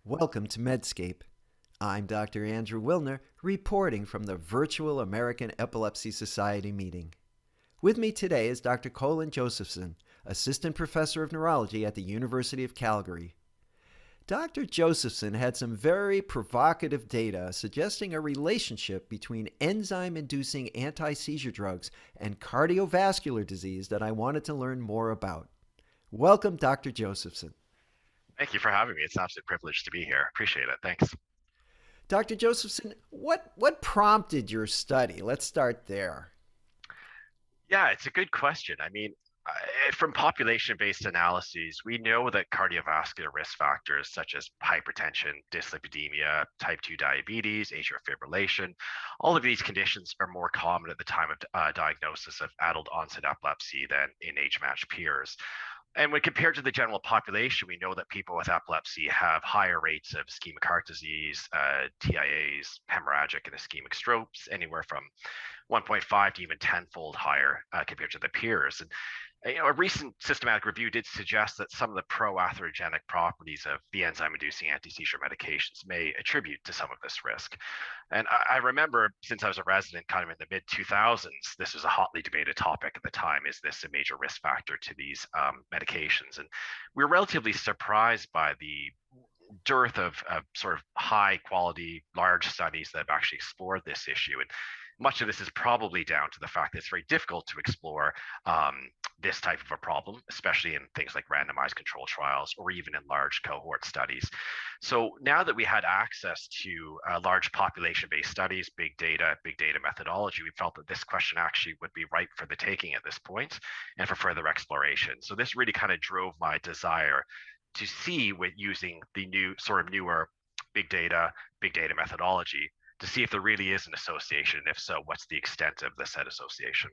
Welcome to Medscape. I'm Dr. Andrew Wilner, reporting from the virtual American Epilepsy Society meeting. With me today is Dr. Colin Josephson, Assistant Professor of Neurology at the University of Calgary. Dr. Josephson had some very provocative data suggesting a relationship between enzyme-inducing anti-seizure drugs and cardiovascular disease that I wanted to learn more about. Welcome, Dr. Josephson. Thank you for having me. It's an absolute privilege to be here. Appreciate it. Thanks. Dr. Josephson, what prompted your study? Let's start there. Yeah, it's a good question. From population-based analyses, we know that cardiovascular risk factors such as hypertension, dyslipidemia, type 2 diabetes, atrial fibrillation, all of these conditions are more common at the time of diagnosis of adult onset epilepsy than in age-matched peers. And when compared to the general population, we know that people with epilepsy have higher rates of ischemic heart disease, TIAs, hemorrhagic and ischemic strokes, anywhere from 1.5 to even tenfold higher compared to the peers. And a recent systematic review did suggest that some of the pro-atherogenic properties of the enzyme-inducing anti-seizure medications may attribute to some of this risk. And I remember, since I was a resident kind of in the mid-2000s, this was a hotly debated topic at the time. Is this a major risk factor to these medications? And we were relatively surprised by the dearth of sort of high quality, large studies that have actually explored this issue. And much of this is probably down to the fact that it's very difficult to explore this type of a problem, especially in things like randomized control trials or even in large cohort studies. So now that we had access to large population-based studies, big data methodology, we felt that this question actually would be ripe for the taking at this point and for further exploration. So this really kind of drove my desire to see, with using the newer big data methodology, to see if there really is an association, and if so, what's the extent of the said association.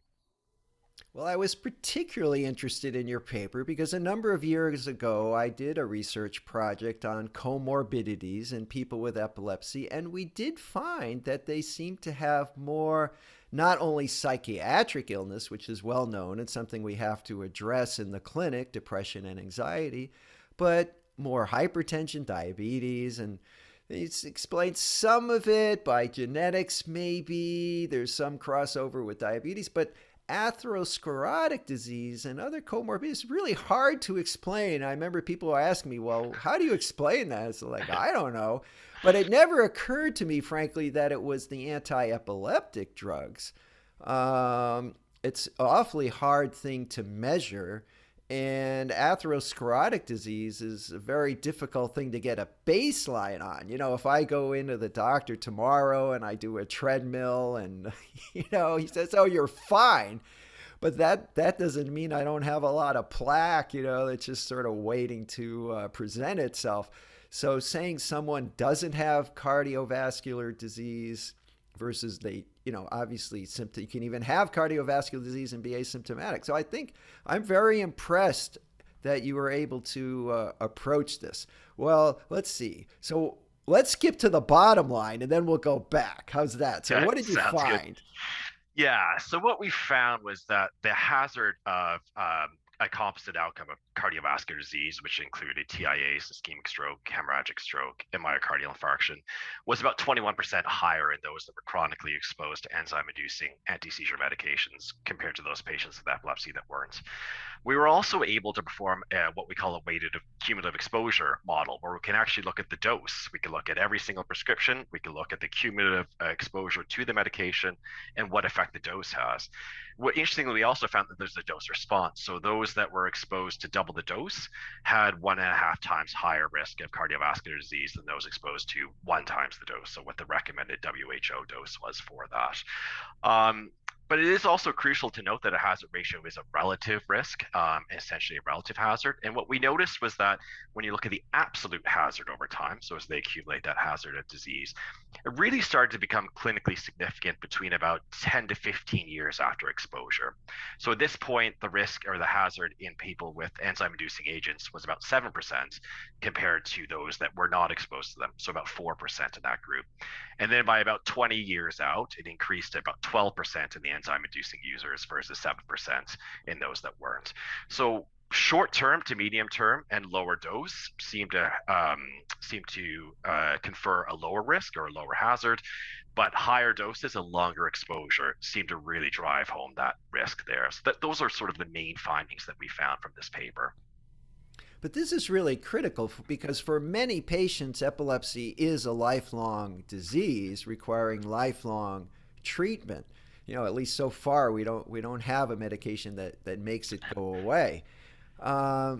Well, I was particularly interested in your paper because a number of years ago I did a research project on comorbidities in people with epilepsy, and we did find that they seem to have more not only psychiatric illness, which is well known and something we have to address in the clinic, depression and anxiety, but more hypertension, diabetes, and it's explained some of it by genetics, maybe. There's some crossover with diabetes, but atherosclerotic disease and other comorbidities is really hard to explain. I remember people asking me, well, how do you explain that? It's like, I don't know. But it never occurred to me, frankly, that it was the anti-epileptic drugs. It's an awfully hard thing to measure. And atherosclerotic disease is a very difficult thing to get a baseline on. If I go into the doctor tomorrow and I do a treadmill and, he says, oh, you're fine. But that doesn't mean I don't have a lot of plaque, that's just sort of waiting to present itself. So saying someone doesn't have cardiovascular disease versus they, obviously symptom, you can even have cardiovascular disease and be asymptomatic. So I think I'm very impressed that you were able to approach this. Well, let's see. So let's skip to the bottom line and then we'll go back. How's that? So That what did you sounds good. find? Yeah. So what we found was that the hazard of a composite outcome of cardiovascular disease, which included TIAs, ischemic stroke, hemorrhagic stroke, and myocardial infarction, was about 21% higher in those that were chronically exposed to enzyme-inducing anti-seizure medications compared to those patients with epilepsy that weren't. We were also able to perform what we call a weighted cumulative exposure model, where we can actually look at the dose. We can look at every single prescription. We can look at the cumulative exposure to the medication and what effect the dose has. Interestingly, we also found that there's a dose response. So those that were exposed to double the dose had 1.5 times higher risk of cardiovascular disease than those exposed to 1 times the dose. So what the recommended WHO dose was for that. But it is also crucial to note that a hazard ratio is a relative risk, essentially a relative hazard. And what we noticed was that when you look at the absolute hazard over time, so as they accumulate that hazard of disease, it really started to become clinically significant between about 10 to 15 years after exposure. So at this point, the risk or the hazard in people with enzyme-inducing agents was about 7% compared to those that were not exposed to them, so about 4% in that group. And then by about 20 years out, it increased to about 12% in the enzyme inducing users versus 7% in those that weren't. So Short term to medium term and lower dose seem to confer a lower risk or a lower hazard, but higher doses and longer exposure seem to really drive home that risk there. So those are sort of the main findings that we found from this paper. But this is really critical because for many patients, epilepsy is a lifelong disease requiring lifelong treatment. At least so far, we don't have a medication that makes it go away.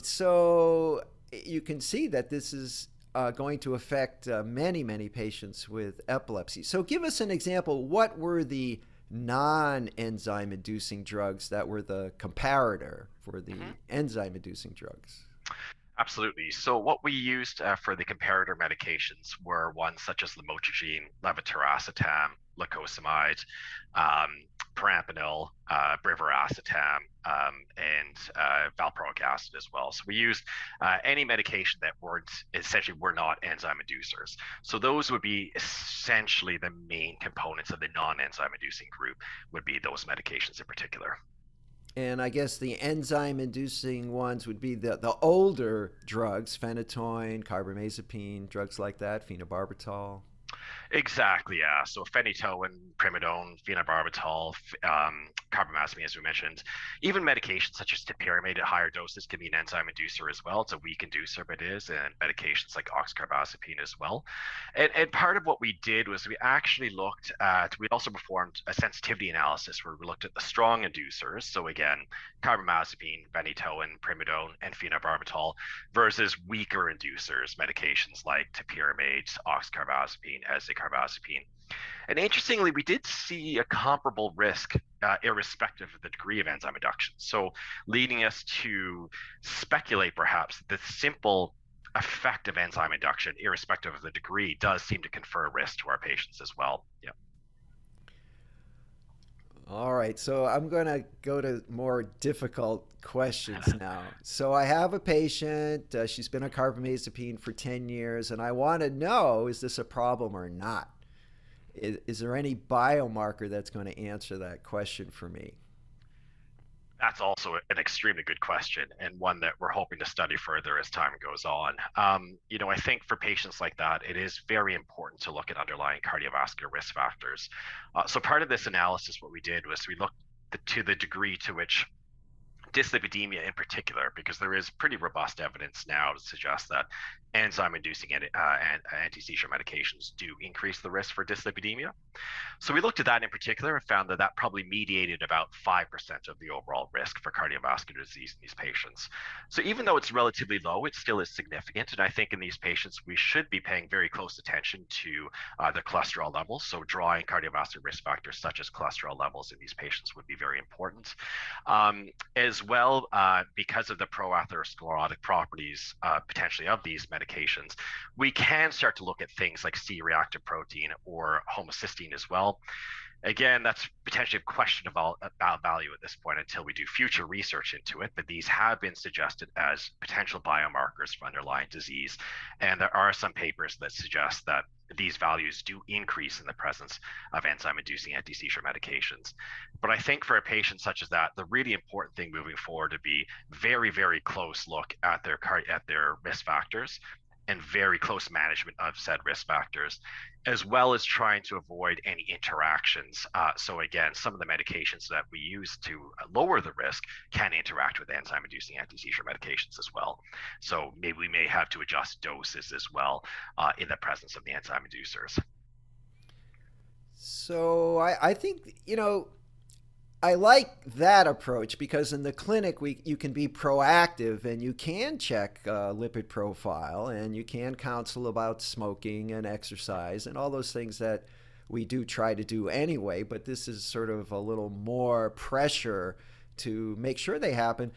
So you can see that this is going to affect many patients with epilepsy. So give us an example. What were the non-enzyme inducing drugs that were the comparator for the Mhm. enzyme inducing drugs? Absolutely. So what we used for the comparator medications were ones such as lamotrigine, levetiracetam, lacosamide, um, perampanel, brivaracetam, and valproic acid as well. So we used any medication that were not enzyme inducers. So those would be essentially the main components of the non-enzyme inducing group would be those medications in particular. And I guess the enzyme inducing ones would be the older drugs, phenytoin, carbamazepine, drugs like that, phenobarbital. Exactly, yeah. So phenytoin, primidone, phenobarbital, carbamazepine, as we mentioned, even medications such as topiramate at higher doses can be an enzyme inducer as well. It's a weak inducer, but it is, and medications like oxcarbazepine as well. And part of what we did was we also performed a sensitivity analysis where we looked at the strong inducers. So again, carbamazepine, phenytoin, primidone, and phenobarbital versus weaker inducers, medications like topiramate, oxcarbazepine, ezecarbazepine. And interestingly, we did see a comparable risk irrespective of the degree of enzyme induction. So leading us to speculate perhaps the simple effect of enzyme induction, irrespective of the degree, does seem to confer risk to our patients as well. Yeah. All right, so I'm going to go to more difficult questions now. So I have a patient, she's been on carbamazepine for 10 years, and I want to know, is this a problem or not? Is there any biomarker that's going to answer that question for me? That's also an extremely good question and one that we're hoping to study further as time goes on. I think for patients like that, it is very important to look at underlying cardiovascular risk factors. So part of this analysis, what we did was we looked to the degree to which dyslipidemia in particular, because there is pretty robust evidence now to suggest that enzyme-inducing anti-seizure medications do increase the risk for dyslipidemia. So we looked at that in particular and found that that probably mediated about 5% of the overall risk for cardiovascular disease in these patients. So even though it's relatively low, it still is significant. And I think in these patients, we should be paying very close attention to the cholesterol levels. So drawing cardiovascular risk factors such as cholesterol levels in these patients would be very important. As well, because of the pro-atherosclerotic properties potentially of these medications, we can start to look at things like C-reactive protein or homocysteine as well. Again, that's potentially a question about value at this point until we do future research into it, but these have been suggested as potential biomarkers for underlying disease. And there are some papers that suggest that these values do increase in the presence of enzyme-inducing anti-seizure medications. But I think for a patient such as that, the really important thing moving forward to be very close look at their risk factors and very close management of said risk factors, as well as trying to avoid any interactions. So again, some of the medications that we use to lower the risk can interact with enzyme-inducing anti-seizure medications as well. So maybe we may have to adjust doses as well in the presence of the enzyme inducers. So I think, I like that approach because in the clinic you can be proactive and you can check lipid profile and you can counsel about smoking and exercise and all those things that we do try to do anyway. But this is sort of a little more pressure to make sure they happen.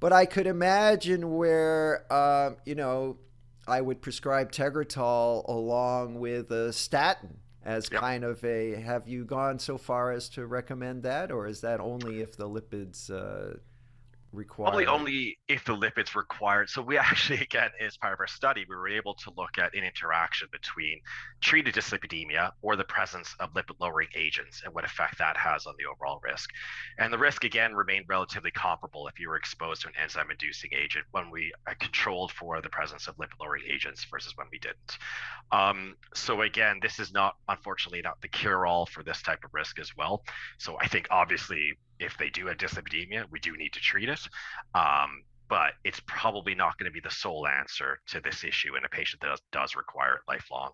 But I could imagine where I would prescribe Tegretol along with a statin as Yep. kind of a, have you gone so far as to recommend that, or is that only if the lipids Probably required? only if the lipids required. So we actually, again, as part of our study, we were able to look at an interaction between treated dyslipidemia or the presence of lipid-lowering agents and what effect that has on the overall risk. And the risk, again, remained relatively comparable if you were exposed to an enzyme-inducing agent when we controlled for the presence of lipid-lowering agents versus when we didn't. So again, this is not, unfortunately, not the cure-all for this type of risk as well. So I think obviously if they do have dyslipidemia, we do need to treat it. But it's probably not going to be the sole answer to this issue in a patient that does require it lifelong.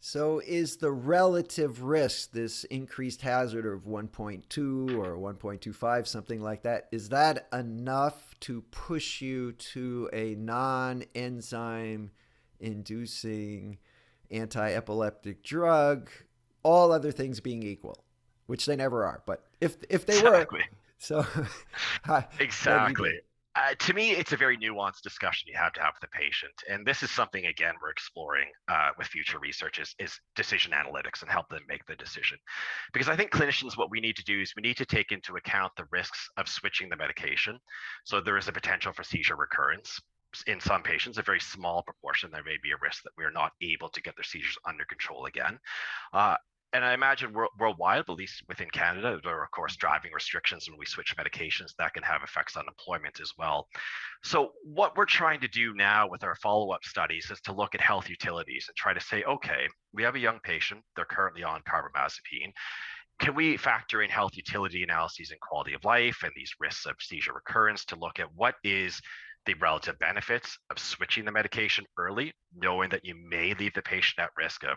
So is the relative risk, this increased hazard of 1.2 or 1.25, something like that, is that enough to push you to a non-enzyme inducing anti-epileptic drug, all other things being equal, which they never are, but if they were, Exactly. so what do you Exactly. do? To me, it's a very nuanced discussion you have to have with the patient. And this is something, again, we're exploring with future research is decision analytics and help them make the decision. Because I think clinicians, what we need to do is we need to take into account the risks of switching the medication. So there is a potential for seizure recurrence. In some patients, a very small proportion, there may be a risk that we are not able to get their seizures under control again. Uh, and I imagine worldwide, at least within Canada, there are of course driving restrictions when we switch medications that can have effects on employment as well. So what we're trying to do now with our follow-up studies is to look at health utilities and try to say, okay, we have a young patient, they're currently on carbamazepine. Can we factor in health utility analyses and quality of life and these risks of seizure recurrence to look at what is the relative benefits of switching the medication early, knowing that you may leave the patient at risk of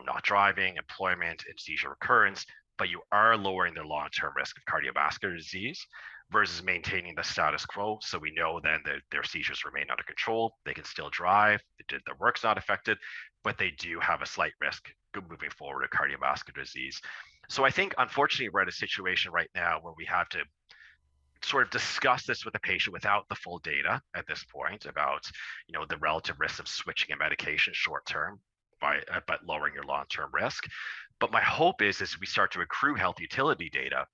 not driving, employment, and seizure recurrence, but you are lowering their long-term risk of cardiovascular disease versus maintaining the status quo. So we know then that their seizures remain under control. They can still drive. Their work's not affected, but they do have a slight risk moving forward of cardiovascular disease. So I think, unfortunately, we're at a situation right now where we have to sort of discuss this with the patient without the full data at this point about the relative risks of switching a medication short term but lowering your long-term risk. But my hope is as we start to accrue health utility data,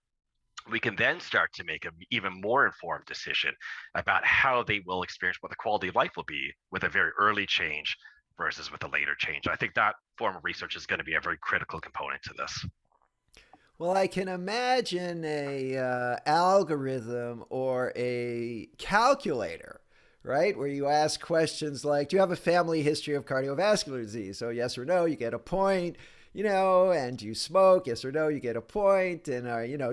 we can then start to make an even more informed decision about how they will experience what the quality of life will be with a very early change versus with a later change. I think that form of research is going to be a very critical component to this. Well, I can imagine a algorithm or a calculator, right? Where you ask questions like, "Do you have a family history of cardiovascular disease?" So yes or no, you get a point. And do you smoke? Yes or no, you get a point. And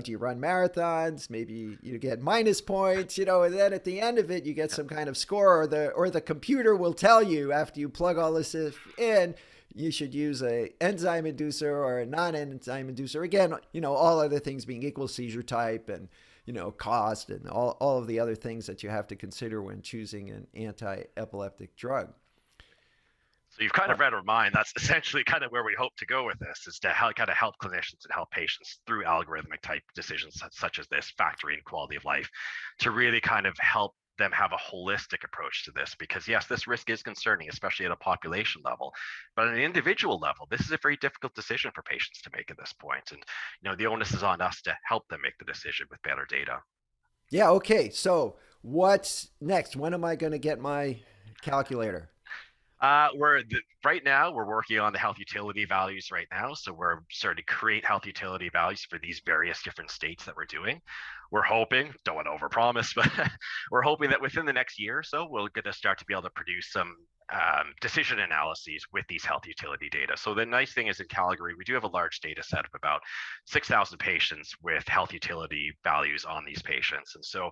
do you run marathons? Maybe you get minus points. And then at the end of it, you get some kind of score, or the computer will tell you after you plug all this in, you should use a enzyme inducer or a non-enzyme inducer. Again, all other things being equal, seizure type and, cost and all of the other things that you have to consider when choosing an anti-epileptic drug. So you've kind of read our mind. That's essentially kind of where we hope to go with this, is to kind of help clinicians and help patients through algorithmic type decisions such as this, factoring quality of life, to really kind of help them have a holistic approach to this. Because yes, this risk is concerning, especially at a population level, but at an individual level, this is a very difficult decision for patients to make at this point. And the onus is on us to help them make the decision with better data. Yeah. Okay. So what's next? When am I going to get my calculator? Right now we're working on the health utility values right now. So we're starting to create health utility values for these various different states that we're doing. We're hoping, don't want to overpromise, but we're hoping that within the next year or so, we're going to start to be able to produce some decision analyses with these health utility data. So the nice thing is in Calgary, we do have a large data set of about 6,000 patients with health utility values on these patients. And so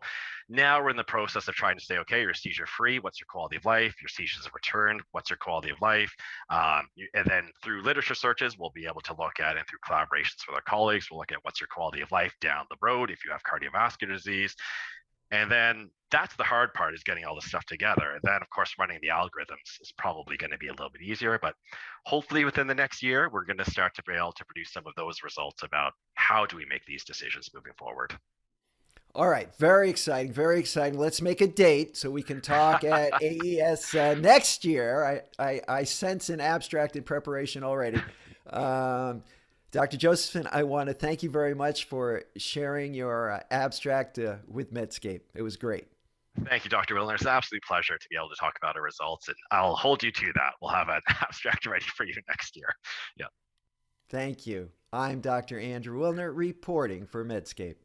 now we're in the process of trying to say, okay, you're seizure free. What's your quality of life? Your seizures have returned. What's your quality of life? And then through literature searches, we'll be able to look at, and through collaborations with our colleagues, we'll look at what's your quality of life down the road if you have cardiovascular disease. And then that's the hard part, is getting all this stuff together. And then, of course, running the algorithms is probably going to be a little bit easier. But hopefully within the next year, we're going to start to be able to produce some of those results about how do we make these decisions moving forward. All right. Very exciting. Very exciting. Let's make a date so we can talk at AES next year. I sense an abstracted preparation already. Dr. Josephson, I want to thank you very much for sharing your abstract with Medscape. It was great. Thank you, Dr. Wilner. It's an absolute pleasure to be able to talk about our results, and I'll hold you to that. We'll have an abstract ready for you next year. Yeah. Thank you. I'm Dr. Andrew Wilner reporting for Medscape.